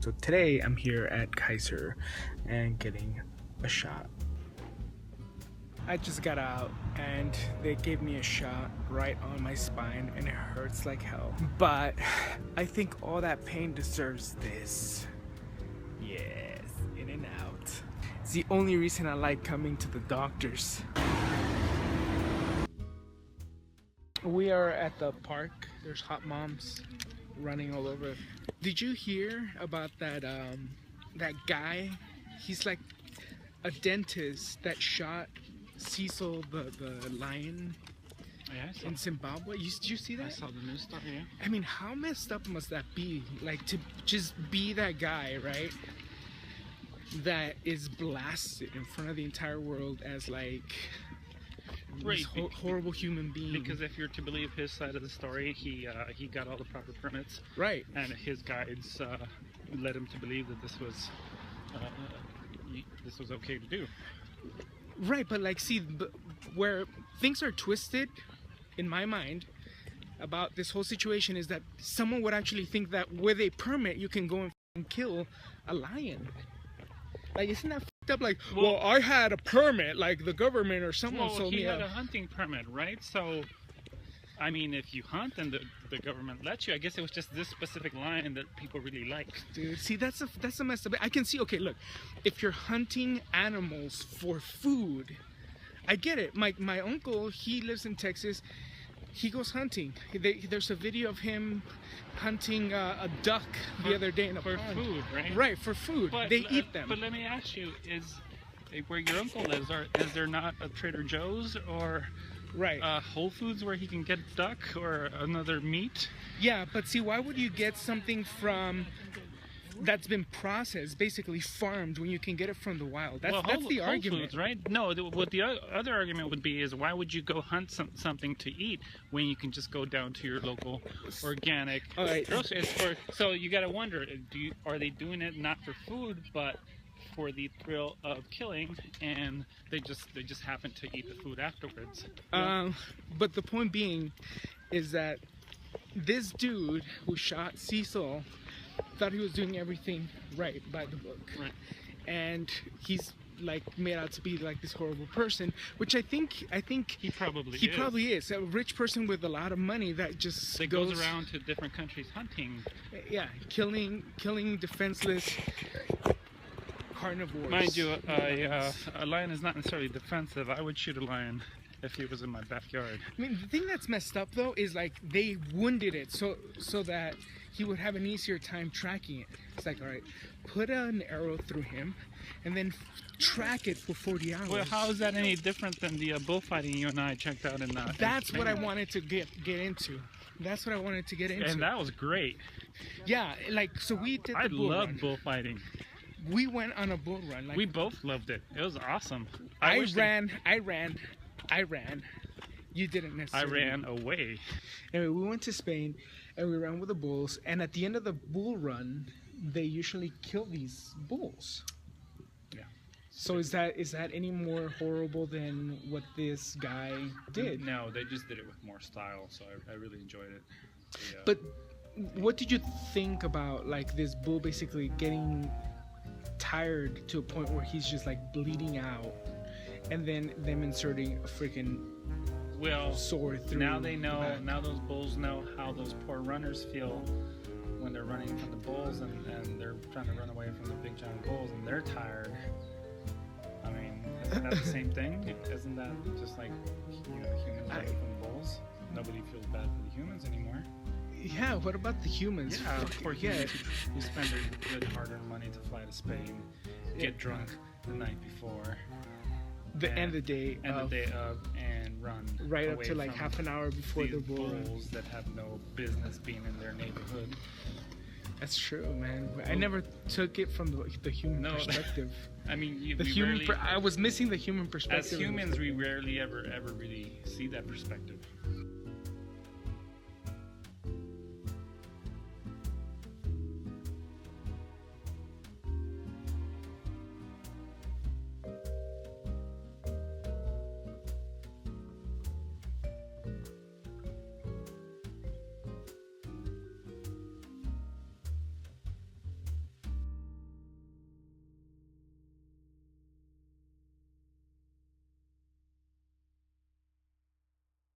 So today I'm here at Kaiser and getting a shot. I just got out and they gave me a shot right on my spine and it hurts like hell. But I think all that pain deserves this. Yes, in and out. It's the only reason I like coming to the doctors. We are at the park. There's hot moms running all over. Did you hear about that that guy? He's like a dentist that shot Cecil the Lion in Zimbabwe. Did you see that? I saw the news story, yeah. I mean, how messed up must that be? Like, to just be that guy, right? That is blasted in front of the entire world as like this horrible human being. Because if you're to believe his side of the story, he got all the proper permits. Right. And his guides led him to believe that this was okay to do. Right, but like, see, where things are twisted, in my mind, about this whole situation is that someone would actually think that with a permit you can go and kill a lion. Like, isn't that fucked up? Like, well, I had a permit, like the government or someone told me. He had a hunting permit, right? So, I mean, if you hunt and the government lets you, I guess it was just this specific lion that people really liked. Dude, see, that's a mess up. I can see, okay, look, if you're hunting animals for food, I get it. My uncle, he lives in Texas. He goes hunting. There's a video of him hunting a duck the other day in a pond. For food, right? Right, for food. But they eat them. But let me ask you, is where your uncle lives, is there not a Trader Joe's or Whole Foods where he can get duck or another meat? Yeah, but see, why would you get something from that's been processed, basically farmed, when you can get it from the wild? That's the argument. Whole Foods, right? No, what the other argument would be is, why would you go hunt something to eat when you can just go down to your local organic grocery store? So you got to wonder, are they doing it not for food, but for the thrill of killing, and they just happen to eat the food afterwards? But the point being is that this dude who shot Cecil thought he was doing everything right by the book, right? And he's like made out to be like this horrible person, which I think he probably is a rich person with a lot of money that goes around to different countries hunting, killing defenseless carnivores. Mind you, a lion is not necessarily defensive. I would shoot a lion if he was in my backyard. I mean, the thing that's messed up though is like they wounded it so that he would have an easier time tracking it. It's like, all right, put an arrow through him and then track it for 40 hours. Well, how is that any different than the bullfighting you and I checked out in the... That's what I wanted to get into. That's what I wanted to get into. And that was great. Yeah, like, so we did the bull run. I love bullfighting. We went on a bull run. Like, we both loved it. It was awesome. I ran. You didn't necessarily. I ran away. Anyway, we went to Spain and we ran with the bulls. And at the end of the bull run, they usually kill these bulls. Yeah. So is that any more horrible than what this guy did? No, they just did it with more style. So I really enjoyed it. But what did you think about like this bull basically getting tired to a point where he's just like bleeding out, and then them inserting a freaking sword through? Now they know. Now those bulls know how those poor runners feel when they're running from the bulls and they're trying to run away from the big giant bulls and they're tired. I mean, isn't that the same thing? Isn't that just like humans away from the bulls? Nobody feels bad for the humans anymore. Yeah, what about the humans? Yeah, poor humans who spend their good hard-earned money to fly to Spain, get drunk the night before, and the day of, and run right up to like half an hour before the bull bulls that have no business being in their neighborhood. That's true, man. I never took it from the human perspective. I mean, I was missing the human perspective. As humans, we rarely ever really see that perspective.